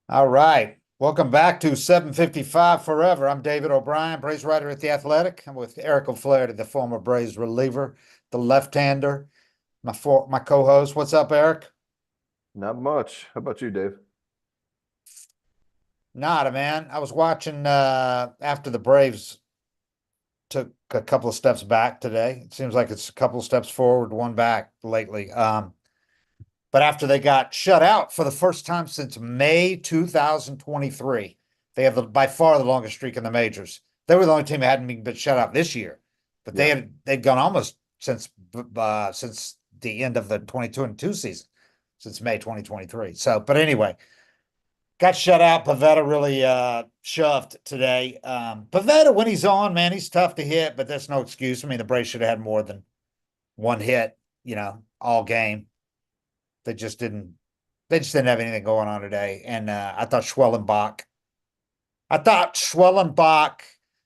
All right. Welcome back to 755 Forever. I'm David O'Brien, Braves writer at The Athletic. I'm with Eric O'Flaherty, the former Braves reliever, the left-hander, my co-host. What's up, Eric? Not much. How about you, Dave? Nada, man. I was watching after the Braves took a couple of steps back today. It seems like it's a couple of steps forward, one back lately. But after they got shut out for the first time since May 2023, they have by far the longest streak in the majors. They were the only team that hadn't been shut out this year, but Yeah. they'd gone almost since the end of the 2022 season, since May 2023. So, but anyway, got shut out. Pavetta really shoved today. Pavetta, when he's on, man, he's tough to hit, but that's no excuse. I mean, the Braves should have had more than one hit, all game. They just didn't have anything going on today. And I thought Schwellenbach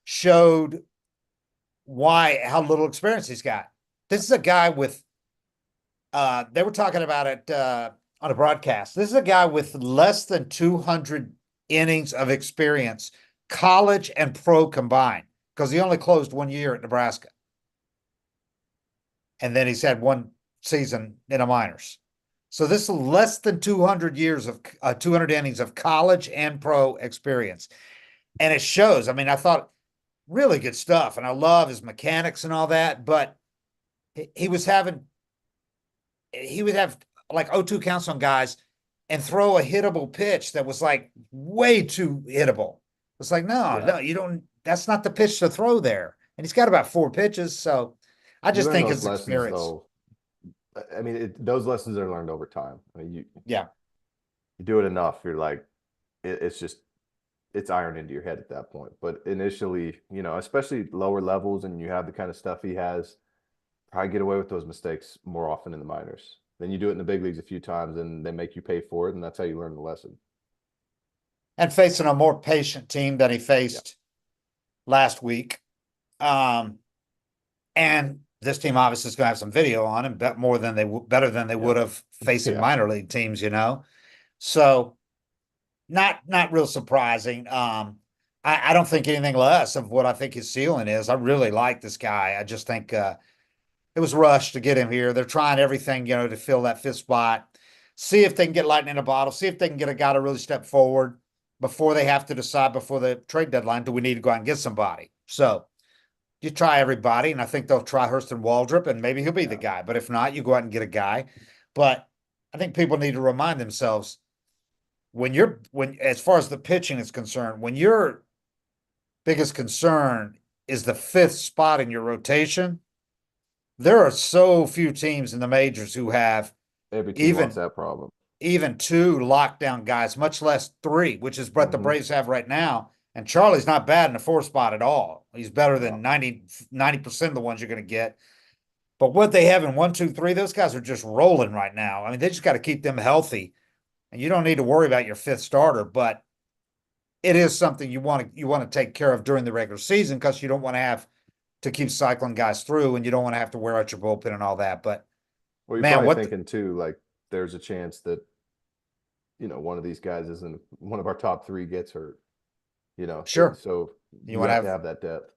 showed how little experience he's got. This is a guy with they were talking about it on a broadcast. This is a guy with less than 200 innings of experience, college and pro combined, because he only closed 1 year at Nebraska. And then he's had one season in the minors. So this is less than 200 years of 200 innings of college and pro experience. And it shows. I mean, I thought really good stuff. And I love his mechanics and all that, but he would have like 0-2 counts on guys and throw a hittable pitch that was like way too hittable. It's like, no, Yeah. you don't, that's not the pitch to throw there. And he's got about 4 pitches. So I You just learn think those his lessons experience. though. Those lessons are learned over time. Yeah. You do it enough, you're like, it's just it's ironed into your head at that point. But initially, especially lower levels, and you have the kind of stuff he has, probably get away with those mistakes more often in the minors. Then you do it in the big leagues a few times, and they make you pay for it, and that's how you learn the lesson. And facing a more patient team than he Yeah. faced last week. Um, and this team obviously is going to have some video on him, bet more than better than they Yeah. would have facing Yeah. minor league teams. So not real surprising. I don't think anything less of what I think his ceiling is. I really like this guy. I just think it was rushed to get him here. They're trying everything, to fill that fifth spot. See if they can get lightning in a bottle. See if they can get a guy to really step forward before they have to decide before the trade deadline. Do we need to go out and get somebody? So you try everybody, and I think they'll try Hurston Waldrop, and maybe he'll be the Yeah. guy. But if not, you go out and get a guy. But I think people need to remind themselves when as far as the pitching is concerned, when your biggest concern is the fifth spot in your rotation, there are so few teams in the majors who have Every team wants even that problem. even two lockdown guys, much less three, which is what the Hmm. Braves have right now. And Charlie's not bad in the fourth spot at all. He's better than No. 90% of the ones you're going to get. But what they have in 1, 2, 3, those guys are just rolling right now. I mean, they just got to keep them healthy. And you don't need to worry about your fifth starter, but it is something you want to take care of during the regular season because you don't want to have to keep cycling guys through and you don't want to have to wear out your bullpen and all that. But Well, you're man, probably what thinking too, like there's a chance that, one of these guys isn't one of our top three gets hurt, sure. so You you want to have to have have that depth.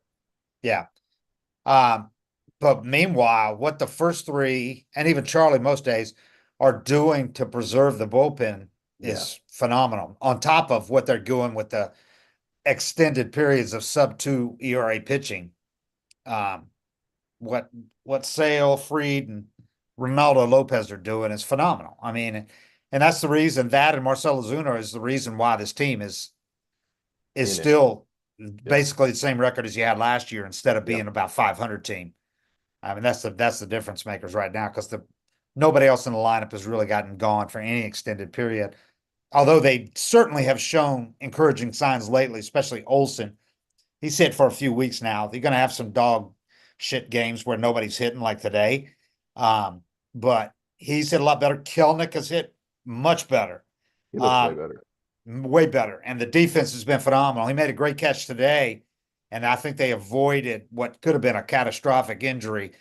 yeah. Um, but meanwhile, what the first three and even Charlie most days are doing to preserve the bullpen Yeah. is phenomenal. On top of what they're doing with the extended periods of sub 2 ERA pitching. Um, what Sale, Freed, and Ronaldo Lopez are doing is phenomenal. I mean, and that's the reason that and Marcelo Zuna is the reason why this team is In it. still Yeah. basically the same record as you had last year instead of being Yep. about 500 team. I mean, that's the difference makers right now because the nobody else in the lineup has really gotten gone for any extended period. Although they certainly have shown encouraging signs lately, especially Olson. He's hit for a few weeks now. They're going to have some dog shit games where nobody's hitting like today. Um, but he's hit a lot better. Kelnick has hit much better, He looks way um, better. way better. And the defense has been phenomenal. He made a great catch today. And I think they avoided what could have been a catastrophic injury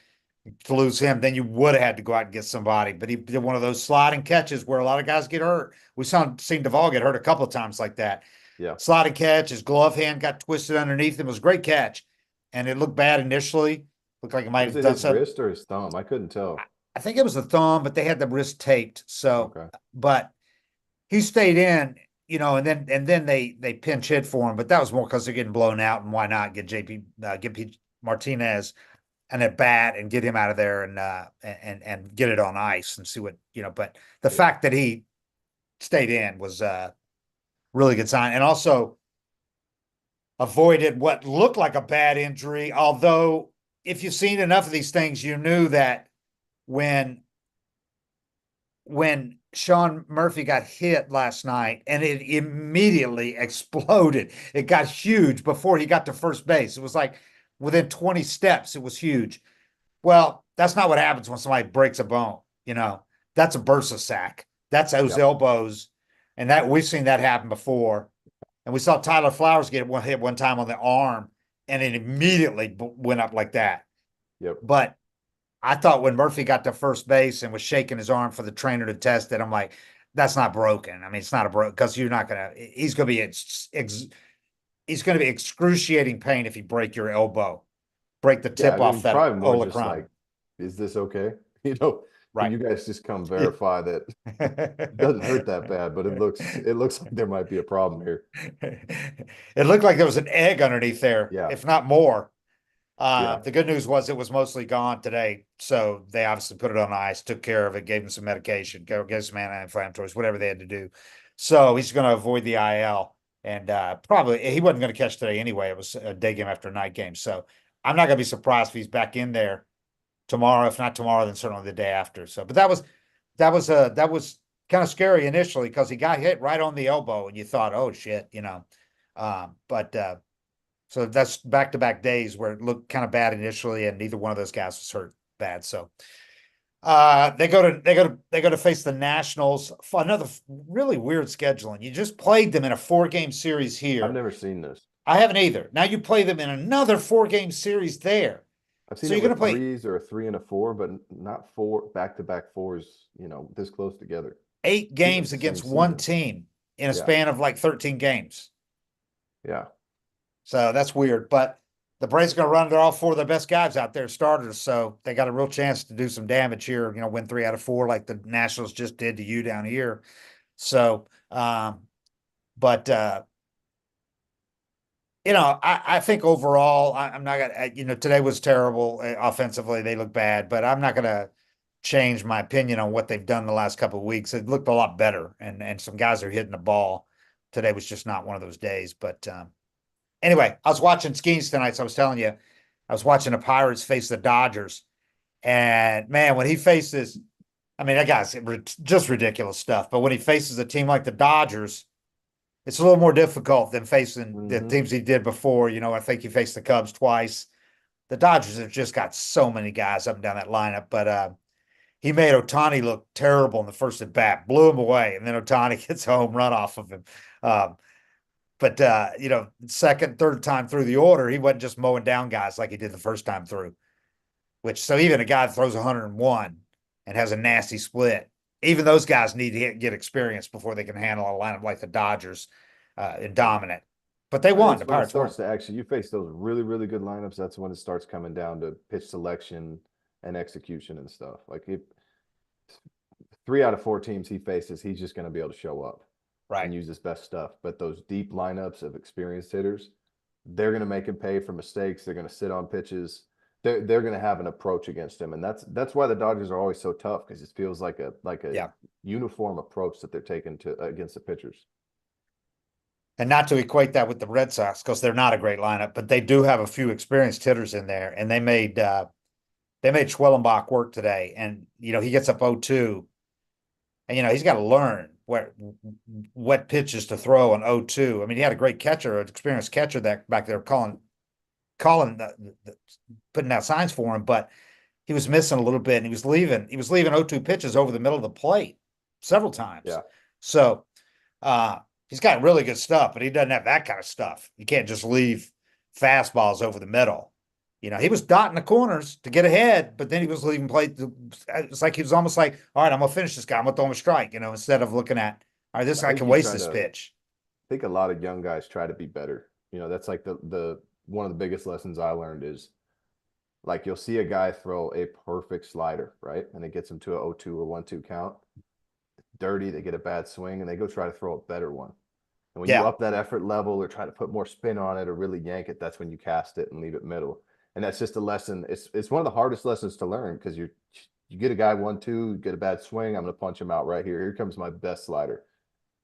to lose him, then you would have had to go out and get somebody. But he did one of those sliding catches where a lot of guys get hurt. We seen Duvall get hurt a couple of times like that. Yeah. Sliding catch, his glove hand got twisted underneath him. It was a great catch. And it looked bad initially. Looked like it might Was have it done his something. wrist or his thumb? I couldn't tell. I think it was the thumb, but they had the wrist taped. So, Okay. but he stayed in, and then they pinch hit for him. But that was more because they're getting blown out, and why not get Pete Martinez and at bat and get him out of there and get it on ice and see what. But the Yeah. fact that he stayed in was a really good sign, and also avoided what looked like a bad injury. Although, if you've seen enough of these things, you knew that when Sean Murphy got hit last night and it immediately exploded. It got huge before he got to first base. It was like within 20 steps, it was huge. Well, that's not what happens when somebody breaks a bone. That's a bursa sac. That's those Yep. elbows. And that we've seen that happen before. And we saw Tyler Flowers get one hit one time on the arm and it immediately went up like that. Yep. But I thought when Murphy got to first base and was shaking his arm for the trainer to test it, I'm like, that's not broken. I mean, it's not a broken because you're not gonna. He's gonna be he's gonna be excruciating pain if you break your elbow, break the Yeah. I tip off mean, that probably more just olecranon. like, is this okay? You know, can Right. you guys just come verify that it doesn't hurt that bad, but it looks like there might be a problem here. It looked like there was an egg underneath there, Yeah. if not more. Yeah. The good news was it was mostly gone today. So they obviously put it on ice, took care of it, gave him some medication, gave some anti-inflammatories, whatever they had to do. So he's going to avoid the IL. And probably he wasn't going to catch today anyway. It was a day game after a night game. So I'm not going to be surprised if he's back in there tomorrow. If not tomorrow, then certainly the day after. So, but that was kind of scary initially because he got hit right on the elbow and you thought, oh shit. But so that's back-to-back days where it looked kind of bad initially, and neither one of those guys was hurt bad. So they go to face the Nationals for another really weird scheduling. You just played them in a 4-game series I've here. never seen this. I haven't either. Now you play them in another 4-game series there. I've seen So it you're gonna with play threes or a 3 and a 4, but not four back-to-back fours, this close together, eight even in games the same against one season. team in a Yeah. span of like 13 games. Yeah. So that's weird. But the Braves are going to run to all 4 of their best guys out there, starters. So they got a real chance to do some damage here, win 3 out of 4 like the Nationals just did to you down here. So, but, I think overall, I'm not going to, today was terrible offensively. They look bad, but I'm not going to change my opinion on what they've done the last couple of weeks. It looked a lot better, and some guys are hitting the ball. Today was just not one of those days, but, anyway, I was watching Skeens tonight, so I was telling you, I was watching the Pirates face the Dodgers. And man, when he faces, I mean, that guy's just ridiculous stuff. But when he faces a team like the Dodgers, it's a little more difficult than facing the Hmm. teams he did before. I think he faced the Cubs twice. The Dodgers have just got so many guys up and down that lineup. But he made Ohtani look terrible in the first at bat, blew him away. And then Ohtani gets a home run off of him. Um, but second, third time through the order, he wasn't just mowing down guys like he did the first time through. So even a guy that throws 101 and has a nasty split, even those guys need to get experience before they can handle a lineup like the Dodgers and Yeah. dominant. But they I think won. it's The when it Pirates won. starts to actually, you face those really, really good lineups. That's when it starts coming down to pitch selection and execution and stuff. Like, if 3 out of 4 teams he faces, he's just going to be able to show up Right. and use his best stuff. But those deep lineups of experienced hitters, they're going to make him pay for mistakes. They're going to sit on pitches. They're going to have an approach against him, and that's why the Dodgers are always so tough, because it feels like a Yeah. uniform approach that they're taking to against the pitchers. And not to equate that with the Red Sox because they're not a great lineup, but they do have a few experienced hitters in there, and they made Schwellenbach work today, and he gets up 0-2, and he's got to learn what pitches to throw on 0-2. I mean, he had a great catcher, an experienced catcher that back there calling putting out signs for him, but he was missing a little bit, and he was leaving 0-2 pitches over the middle of the plate several times. Yeah. So he's got really good stuff, but he doesn't have that kind of stuff. You can't just leave fastballs over the middle. He was dotting the corners to get ahead, but then he was leaving play. It's like he was almost like, all right, I'm gonna finish this guy. I'm gonna throw him a strike, instead of looking at, all right, this I guy think can you waste try this to. pitch. I think a lot of young guys try to be better. That's like the one of the biggest lessons I learned is like you'll see a guy throw a perfect slider, right? And it gets him to a 0-2 or 1-2 count. Dirty, they get a bad swing and they go try to throw a better one. And when you Yeah, up that effort level or try to put more spin on it or really yank it, that's when you cast it and leave it middle. And that's just a lesson. It's one of the hardest lessons to learn because you get a guy 1-2, get a bad swing, I'm gonna punch him out right here. Here comes my best slider.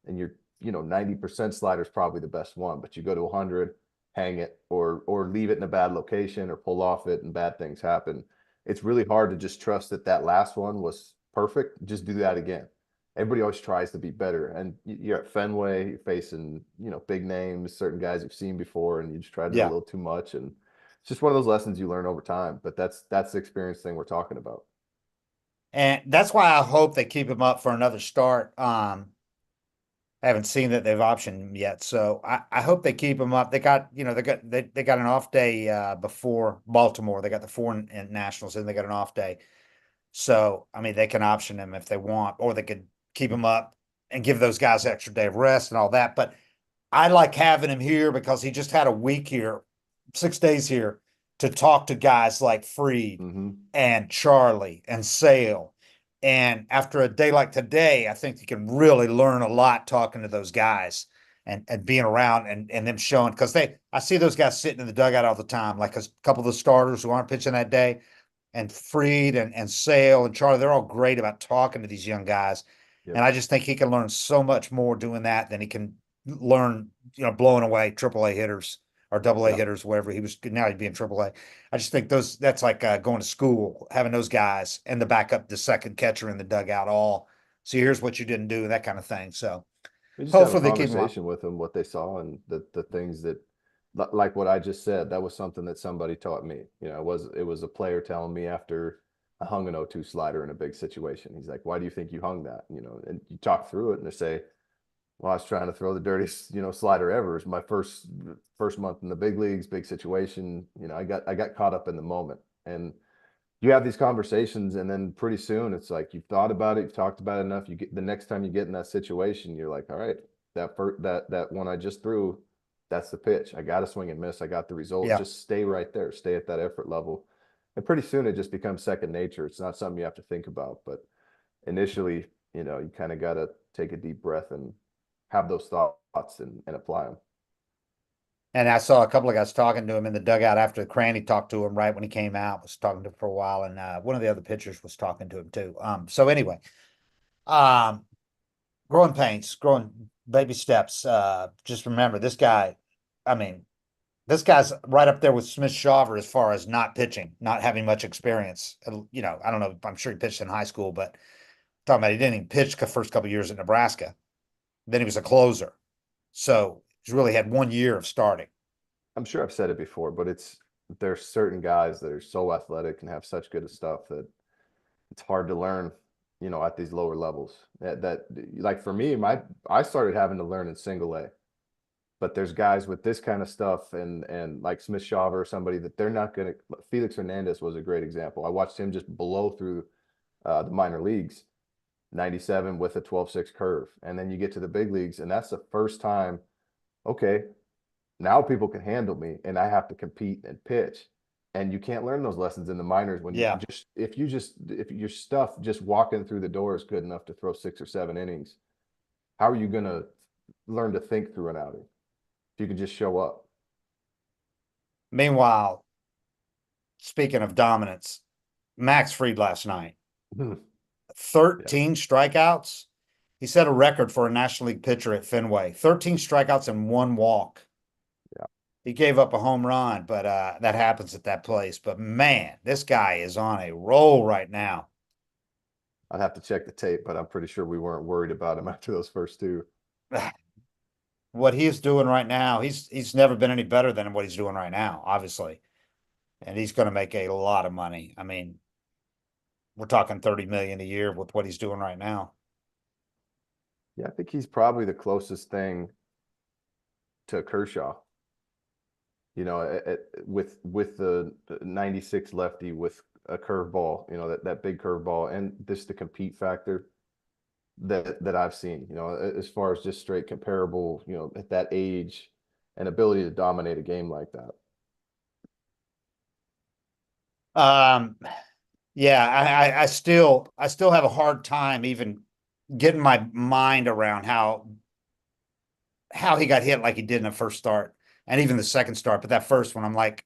And you're 90% slider is probably the best one, but you go to 100, hang it, or leave it in a bad location or pull off it and bad things happen. It's really hard to just trust that that last one was perfect. Just do that again. Everybody always tries to be better, and you're at Fenway, you're facing big names, certain guys you've seen before, and you just try to do a yeah. little too much, and it's just one of those lessons you learn over time. But that's the experience thing we're talking about. And that's why I hope they keep him up for another start. I haven't seen that they've optioned him yet, so I hope they keep him up. They got an off day before Baltimore. They got the four nationals, and they got an off day. So I mean, they can option him if they want, or they could keep him up and give those guys an extra day of rest and all that. But I like having him here because he just had a week here, 6 days here to talk to guys like Freed Hmm. and Charlie and Sale. And after a day like today, I think you can really learn a lot talking to those guys and being around and them showing because I see those guys sitting in the dugout all the time, like a couple of the starters who aren't pitching that day, and Freed and Sale and Charlie, they're all great about talking to these young guys. Yep. And I just think he can learn so much more doing that than he can learn, blowing away AAA hitters or double A Yeah. hitters, whatever he was. Now he'd be in AAA. I just think that's like going to school, having those guys and the backup, the second catcher in the dugout, all. So here's what you didn't do, that kind of thing. So We just have a hopefully they keep him up. conversation with them, what they saw, and the things that, like what I just said, that was something that somebody taught me. It was a player telling me after I hung an 0-2 slider in a big situation. He's like, "Why do you think you hung that?" And you talk through it, and they say, "Well, I was trying to throw the dirtiest, slider ever. It's my first month in the big leagues, big situation. I got caught up in the moment, and you have these conversations and then pretty soon it's like you've thought about it, you've talked about it enough. You get the next time you get in that situation, you're like, all right, that one I just threw, that's the pitch. I got to swing and miss. I got the result. Yeah. Just stay right there, stay at that effort level. And pretty soon it just becomes second nature. It's not something you have to think about. But initially, you kind of got to take a deep breath and have those thoughts and apply them. And I saw a couple of guys talking to him in the dugout after Cranny talked to him right when he came out, was talking to him for a while. And one of the other pitchers was talking to him too. So anyway, um, growing pains, growing baby steps. Just remember this guy, I mean, this guy's right up there with Smith Shawver as far as not pitching, not having much experience. I don't know. I'm sure he pitched in high school, but talking about he didn't even pitch the first couple of years at Nebraska. Then he was a closer. So he's really had 1 year of starting. I'm sure I've said it before, but there's certain guys that are so athletic and have such good stuff that it's hard to learn, at these lower levels. That like for me, I started having to learn in single A. But there's guys with this kind of stuff and like Smith Shawver or somebody that they're not gonna. Felix Hernandez was a great example. I watched him just blow through the minor leagues, 97 with a 12-6 curve. And then you get to the big leagues, and that's the first time, okay, now people can handle me and I have to compete and pitch. And you can't learn those lessons in the minors when Yeah. if your stuff just walking through the door is good enough to throw 6 or 7 innings, how are you gonna learn to think through an outing if you can just show up? Meanwhile, speaking of dominance, Max Fried last night, Yeah, 13 strikeouts. He set a record for a National League pitcher at Fenway. 13 strikeouts and one walk. yeah. He gave up a home run, but that happens at that place. But man, this guy is on a roll right now. I'd have to check the tape, but I'm pretty sure we weren't worried about him after those first two. What he's doing right now, he's never been any better than what he's doing right now, obviously. And he's going to make a lot of money. I mean, we're talking 30 million a year with what he's doing right now. Yeah, I think he's probably the closest thing to Kershaw. with the 96 lefty with a curveball, that big curveball, and just the compete factor that I've seen, as far as just straight comparable, at that age and ability to dominate a game like that. Um, yeah, I still have a hard time even getting my mind around how he got hit like he did in the first start and even the second start. But that first one, I'm like,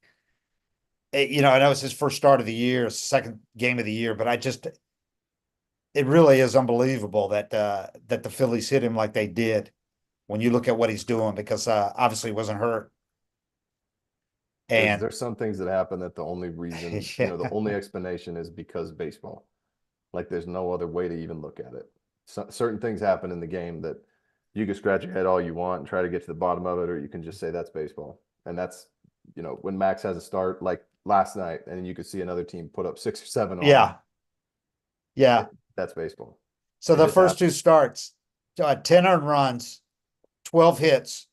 I know it's his first start of the year, second game of the year, but it really is unbelievable that the Phillies hit him like they did when you look at what he's doing because obviously he wasn't hurt. There's And there's some things that happen that the only reason, yeah, the only explanation is because baseball. Like there's no other way to even look at it. Certain things happen in the game that you can scratch your head all you want and try to get to the bottom of it, or you can just say that's baseball. And that's, when Max has a start like last night, and you could see another team put up 6 or 7 on him. yeah, yeah. That's baseball. So It the just first two happens. starts, 10 earned runs, 12 hits,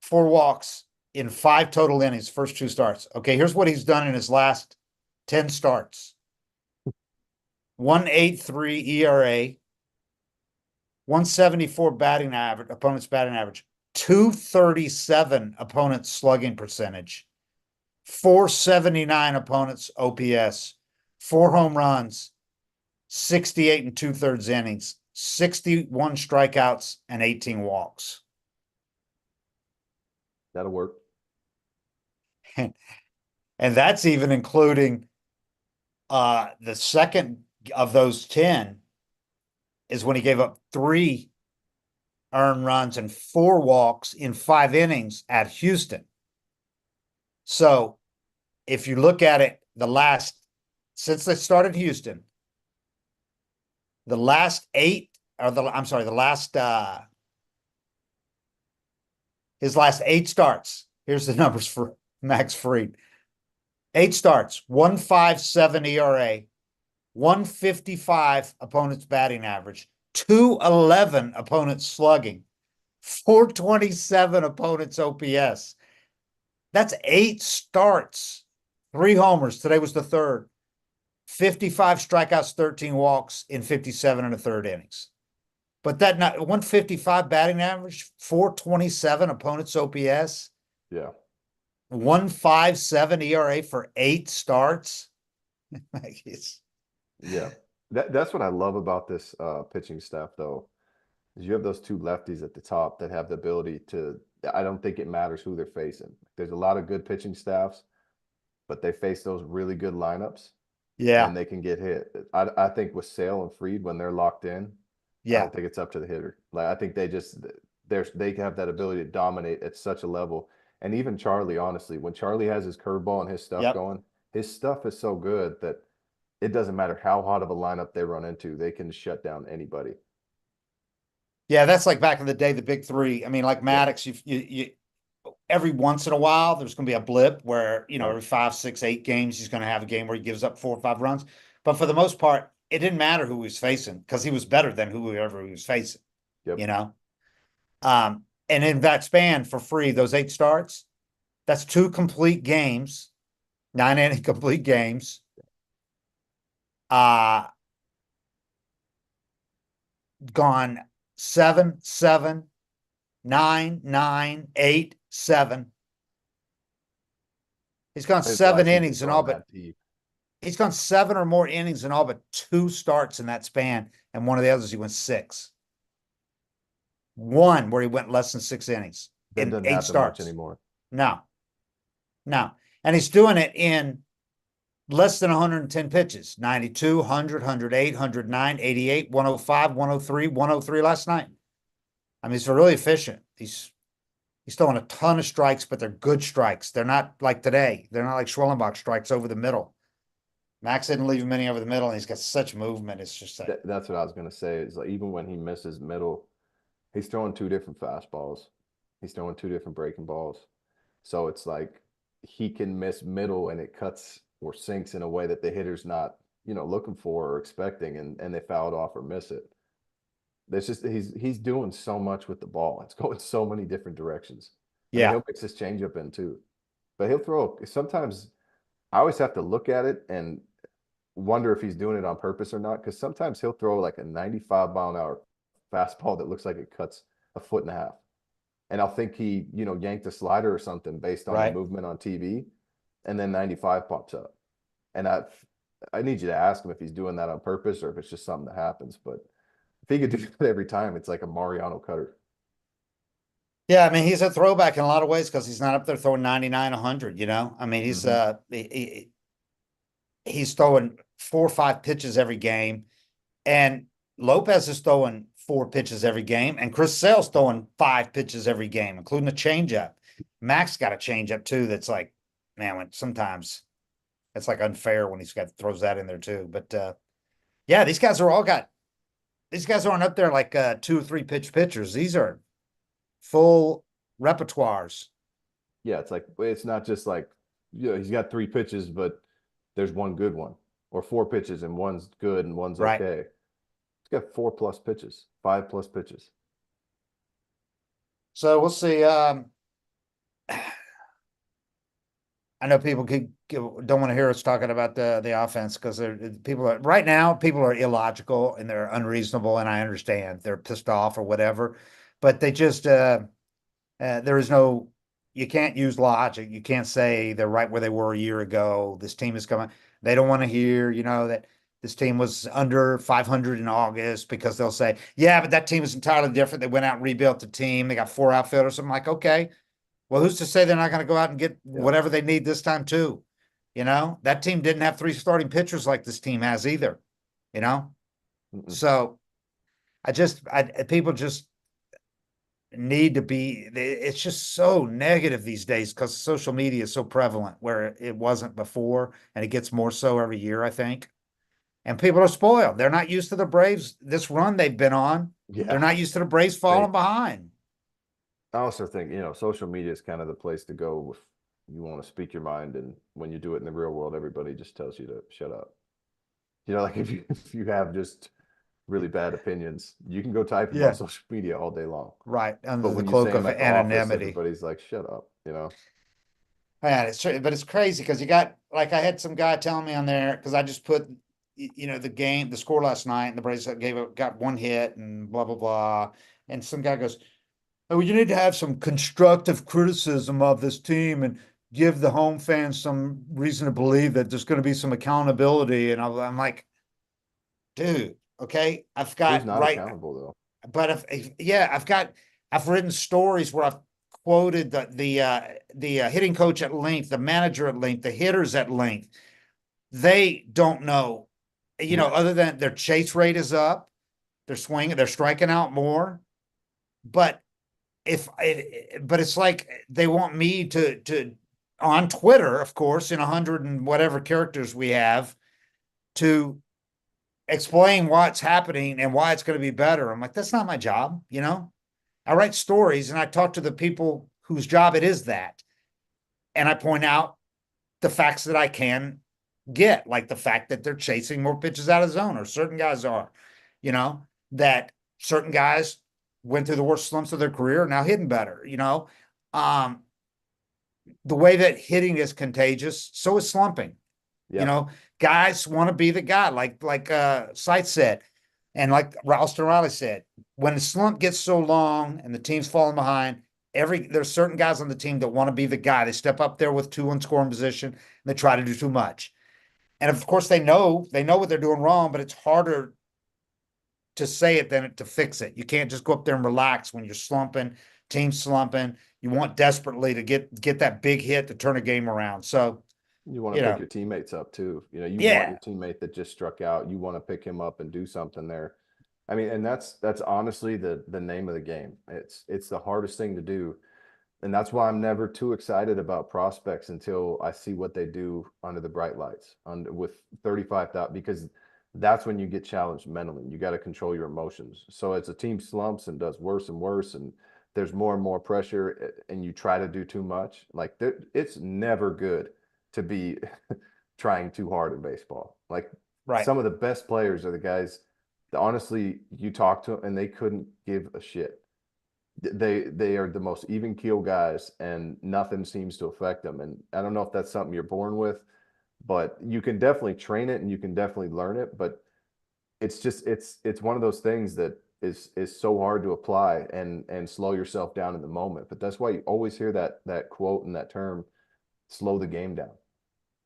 4 walks in 5 total innings, first two starts. Okay, here's what he's done in his last 10 starts. 1.83 ERA, 174 batting average, opponent's batting average, 237 opponent's slugging percentage, 479 opponent's OPS, 4 home runs, 68 and 2/3 innings, 61 strikeouts, and 18 walks. That'll work. And that's even including the second of those 10 is when he gave up 3 earned runs and 4 walks in 5 innings at Houston. So if you look at it, since they started Houston, the last 8, or I'm sorry, his last 8 starts. Here's the numbers for Max Fried. 8 starts, 1.57 ERA, 155 opponent's batting average, 211 opponent's slugging, 427 opponent's OPS. That's 8 starts, 3 homers. Today was the third. 55 strikeouts, 13 walks in 57 and a third innings. But that 155 batting average, 427 opponent's OPS, Yeah. 1.57 ERA for 8 starts. Like Yeah. That's what I love about this pitching staff, though, is you have those two lefties at the top that have the ability to. I don't think it matters who they're facing. There's a lot of good pitching staffs, but they face those really good lineups yeah, and they can get hit. I think with Sale and Freed, when they're locked in, I yeah, don't think it's up to the hitter. Like I think they have that ability to dominate at such a level. And even Charlie, honestly, when Charlie has his curveball and his stuff yep. going, his stuff is so good that it doesn't matter how hot of a lineup they run into, they can shut down anybody. Yeah, that's like back in the day, the big three. I mean, like Yeah. Maddox, you every once in a while, there's going to be a blip where, Right. every 5, 6, 8 games, he's going to have a game where he gives up 4 or 5 runs. But for the most part, it didn't matter who he was facing because he was better than whoever he was facing, Yep. you know? And in that span for free, those 8 starts, that's 2 complete games, 9 inning complete games. Uh, Gone 7, 7, 9, 9, 8, 7. He's gone I didn't realize seven he was innings in all going but that deep. he's gone 7 or more innings in all but 2 starts in that span, and one of the others he went 6. One where he went less than 6 innings That in doesn't 8 happen much starts. anymore. No, no, and he's doing it in less than 110 pitches: 92, 100, 108, 109, 88, 105, 103, 103 last night. I mean, he's really efficient. He's throwing a ton of strikes, but they're good strikes. They're not like today. They're not like Schwellenbach strikes over the middle. Max didn't leave many over the middle, and he's got such movement. It's just like, That's what I was gonna say. Is like even when he misses middle, he's throwing 2 different fastballs. He's throwing 2 different breaking balls. So it's like he can miss middle and it cuts or sinks in a way that the hitter's not, looking for or expecting, and they foul it off or miss it. There's just he's doing so much with the ball. It's going so many different directions. I mean, Yeah. he'll mix his changeup in too, but he'll throw. Sometimes I always have to look at it and wonder if he's doing it on purpose or not. Because sometimes he'll throw like a 95-mile-an-hour fastball that looks like it cuts a foot and a half, and I'll think he, yanked a slider or something based on the Right. movement on TV, and then 95 pops up, and I need you to ask him if he's doing that on purpose or if it's just something that happens. But if he could do that every time, it's like a Mariano cutter. Yeah, I mean, he's a throwback in a lot of ways because he's not up there throwing 99, 100, you know? I mean, Mm-hmm. he's throwing 4 or 5 pitches every game, and Lopez is throwing 4 pitches every game, and Chris Sale's throwing 5 pitches every game, including a changeup. Max got a changeup too. That's like, man, when sometimes it's like unfair when he's got throws that in there too. But yeah, these guys aren't up there like 2 or 3 pitch pitchers. These are full repertoires. Yeah, it's not just like, he's got 3 pitches, but there's one good one, or 4 pitches and one's good and one's Right. okay. He's got 4+ pitches, 5+ pitches. So we'll see. I know people don't want to hear us talking about the offense because people are right now. People are illogical and they're unreasonable, and I understand they're pissed off or whatever, but they just there is no. You can't use logic. You can't say they're right where they were a year ago. This team is coming. They don't want to hear, that this team was under 500 in August because they'll say, yeah, but that team is entirely different. They went out and rebuilt the team. They got 4 outfielders. I'm like, okay, well, who's to say they're not going to go out and get Yeah. whatever they need this time too? That team didn't have 3 starting pitchers like this team has either. You know, Mm-mm. so people just need to be. It's just so negative these days because social media is so prevalent where it wasn't before, and it gets more so every year, I think. And people are spoiled. They're not used to the Braves, this run they've been on. They're Yeah. not used to the Braves They, falling behind. I also think, social media is kind of the place to go if you want to speak your mind. And when you do it in the real world, everybody just tells you to shut up. Like if you have just really bad opinions, you can go type them on Yeah. social media all day long. Right. But Under the when you say cloak them of at the office, anonymity. everybody's like, shut up. Man, it's crazy because you got like I had some guy telling me on there because I just put the score last night, and the Braves got 1 hit and blah blah blah, and some guy goes, "Oh, you need to have some constructive criticism of this team and give the home fans some reason to believe that there's going to be some accountability." And I'm like, dude, okay, Who's not accountable though? but yeah, I've written stories where I've quoted the hitting coach at length, the manager at length, the hitters at length. They don't know, Yeah. other than their chase rate is up, they're striking out more. But but it's like they want me to on Twitter, of course, in 100 and whatever characters we have, to explain what's happening and why it's going to be better. I'm like, that's not my job. I write stories and I talk to the people whose job it is that. And I point out the facts that I can get, like the fact that they're chasing more pitches out of zone, or certain guys are, that certain guys went through the worst slumps of their career, now hitting better. Um, the way that hitting is contagious, so is slumping. You Yep. know, guys want to be the guy, like Sight said, and like Ralston Riley said, when the slump gets so long and the team's falling behind, there's certain guys on the team that want to be the guy. They step up there with 2 in scoring position and they try to do too much. And of course they know what they're doing wrong, but it's harder to say it than to fix it. You can't just go up there and relax when you're slumping, team slumping. You want desperately to get that big hit to turn a game around. So, You want you to pick know, your teammates up too. You want yeah, your teammate that just struck out. You want to pick him up and do something there. I mean, and that's honestly the name of the game. It's the hardest thing to do. And that's why I'm never too excited about prospects until I see what they do under the bright lights, with 35,000, because that's when you get challenged mentally. You got to control your emotions. So as a team slumps and does worse and worse, and there's more and more pressure, and you try to do too much, like it's never good to be trying too hard in baseball. Like right. some of the best players are the guys that honestly you talk to them and they couldn't give a shit. They are the most even keel guys, and nothing seems to affect them. And I don't know if that's something you're born with, but you can definitely train it and you can definitely learn it. But it's just it's one of those things that is so hard to apply and slow yourself down in the moment. But that's why you always hear that quote and that term, slow the game down.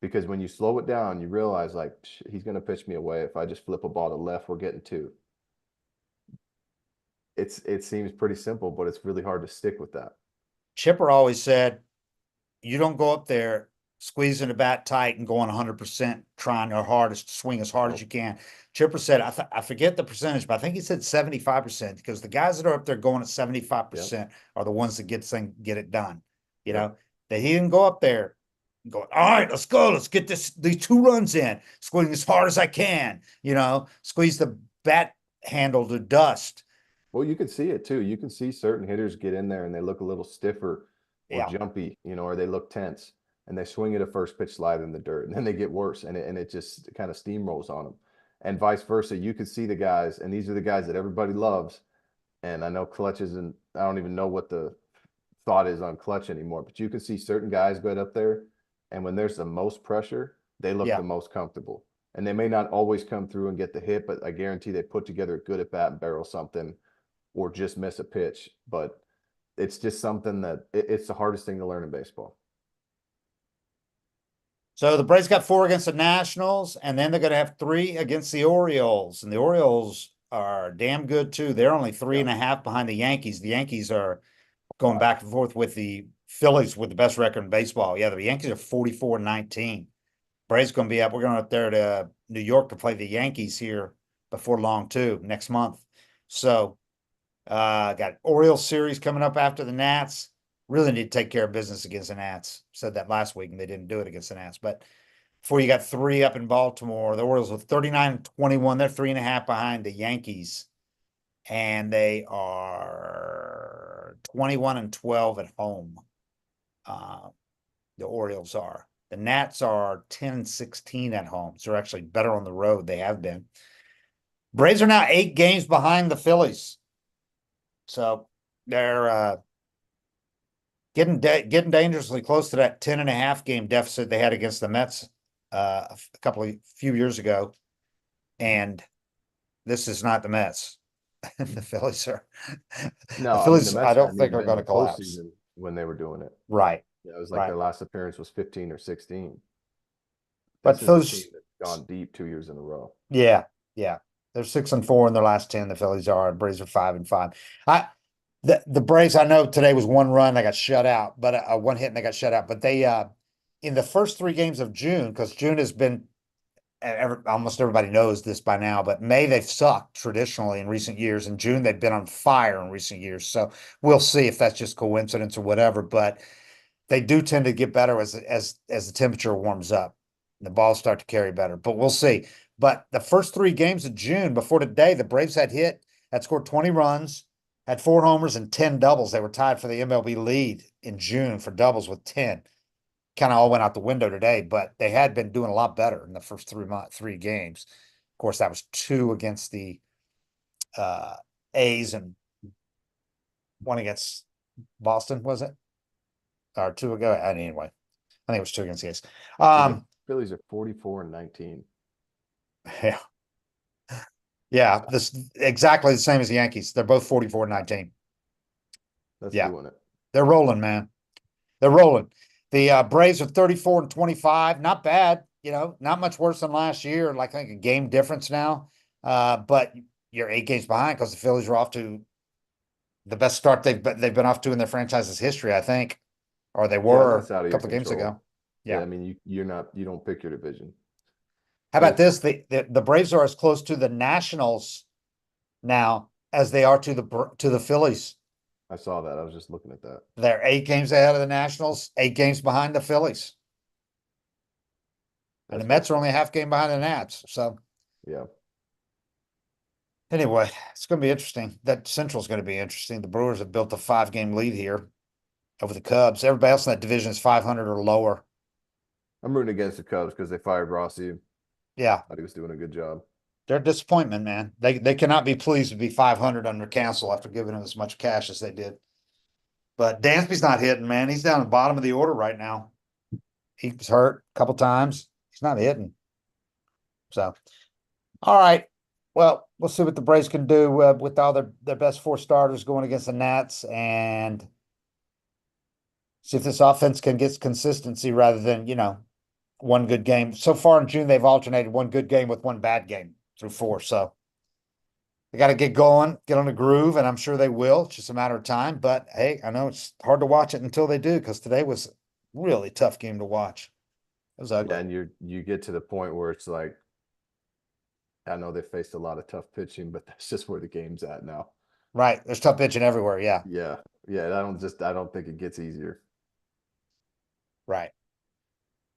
Because when you slow it down, you realize like he's going to pitch me away. If I just flip a ball to left, we're getting two. It seems pretty simple, but it's really hard to stick with that. Chipper always said, you don't go up there squeezing the bat tight and going 100%, trying your hardest to swing as hard as you Nope. can. Chipper said, I forget the percentage, but I think he said 75%, because the guys that are up there going at Yep. 75% are the ones that get it done. You Yep. know, that he didn't go up there going, all right, let's go. Let's get these 2 runs in, swing as hard as I can, squeeze the bat handle to dust. Well, you can see it too. You can see certain hitters get in there and they look a little stiffer or Yeah. jumpy, or they look tense and they swing at a first pitch slide in the dirt and then they get worse and it just kind of steamrolls on them. And vice versa, you could see the guys, and these are the guys that everybody loves. And I know Clutch isn't, I don't even know what the thought is on Clutch anymore, but you can see certain guys go up there, and when there's the most pressure, they look Yeah. the most comfortable. And they may not always come through and get the hit, but I guarantee they put together a good at bat and barrel something or just miss a pitch. But it's just something that it's the hardest thing to learn in baseball. So the Braves got 4 against the Nationals, and then they're going to have 3 against the Orioles. And the Orioles are damn good too. They're only three Yeah. and a half behind the Yankees. The Yankees are going 5. back and forth with the Phillies with the best record in baseball. Yeah, the Yankees are 44-19. Braves going to be up. We're going up there to New York to play the Yankees here before long too, next month. So got Orioles series coming up after the Nats. Really need to take care of business against the Nats. Said that last week and they didn't do it against the Nats. But before you got 3 up in Baltimore, the Orioles with 39-21. They're 3.5 behind the Yankees. And they are 21-12 at home. Uh, the Orioles are. The Nats are 10-16 at home. So they're actually better on the road. They have been. Braves are now 8 games behind the Phillies. So they're getting dangerously close to that 10.5 game deficit they had against the Mets a few years ago. And this is not the Mets. The Phillies are the No, I mean the Phillies, I Mets don't hadn't think even are been in going the to collapse. postseason when they were doing it. Right, Yeah, it was like right. their last appearance was 15 or 16. But This is a team those, that's gone deep 2 years in a row. yeah, yeah. They're 6-4 in their last 10. The Phillies are, and Braves are 5-5. I the Braves, I know today was 1 run, they got shut out, but 1 hit and they got shut out. But they in the first 3 games of June, because June has been almost everybody knows this by now, but May they've sucked traditionally in recent years. In June, they've been on fire in recent years. So we'll see if that's just coincidence or whatever. But they do tend to get better as the temperature warms up. The balls start to carry better, but we'll see. But the first 3 games of June before today, the Braves had scored 20 runs, had 4 homers and 10 doubles. They were tied for the MLB lead in June for doubles with 10. Kind of all went out the window today, but they had been doing a lot better in the first 3 games. Of course, that was 2 against the uh, A's and 1 against Boston, was it? Or 2 ago? Anyway, I think it was 2 against the A's. Yeah, the Phillies are 44-19. Yeah. Yeah, this exactly the same as the Yankees. They're both 44-19. That's Yeah, doing it. they're rolling, man. They're rolling. The Braves are 34-25. Not bad, not much worse than last year. Like I think a game difference now. But you're 8 games behind because the Phillies are off to the best start they've been off to in their franchise's history, I think, or they Yeah, and were that's out a of your couple of games control. ago. Yeah, Yeah. I mean you don't pick your division. How But about it's this? The Braves are as close to the Nationals now as they are to the Phillies. I saw that. I was just looking at that. They're 8 games ahead of the Nationals, 8 games behind the Phillies. And the That's Mets are crazy. only a half game behind the Nats. So Yeah. anyway, it's going to be interesting. That Central's going to be interesting. The Brewers have built a 5 game lead here over the Cubs. Everybody else in that division is 500 or lower. I'm rooting against the Cubs because they fired Rossi. Yeah. Thought he was doing a good job. They're a disappointment, man. They cannot be pleased to be 500 under cancel after giving him as much cash as they did. But Dansby's not hitting, man. He's down the bottom of the order right now. He was hurt a couple times. He's not hitting. So, all right. Well, we'll see what the Braves can do with all their best four starters going against the Nats, and see if this offense can get consistency rather than, one good game. So far in June, they've alternated one good game with one bad game through four. So they got to get going, get on a groove, and I'm sure they will. It's just a matter of time. But hey, I know it's hard to watch it until they do, because today was a really tough game to watch. It was Yeah, ugly. and you get to the point where it's like, I know they faced a lot of tough pitching, but that's just where the game's at now. Right. There's tough pitching everywhere. Yeah. Yeah. Yeah. I don't think it gets easier. Right.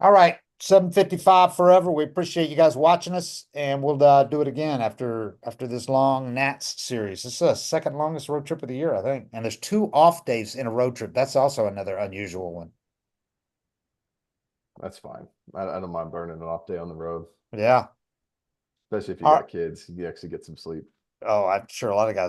All right. 7:55 forever. We appreciate you guys watching us, and we'll do it again after this long Nats series. This is the second longest road trip of the year, I think. And there's two off days in a road trip. That's also another unusual one. That's fine. I don't mind burning an off day on the road, Yeah. especially if you All right. got kids. You actually get some sleep. Oh, I'm sure a lot of guys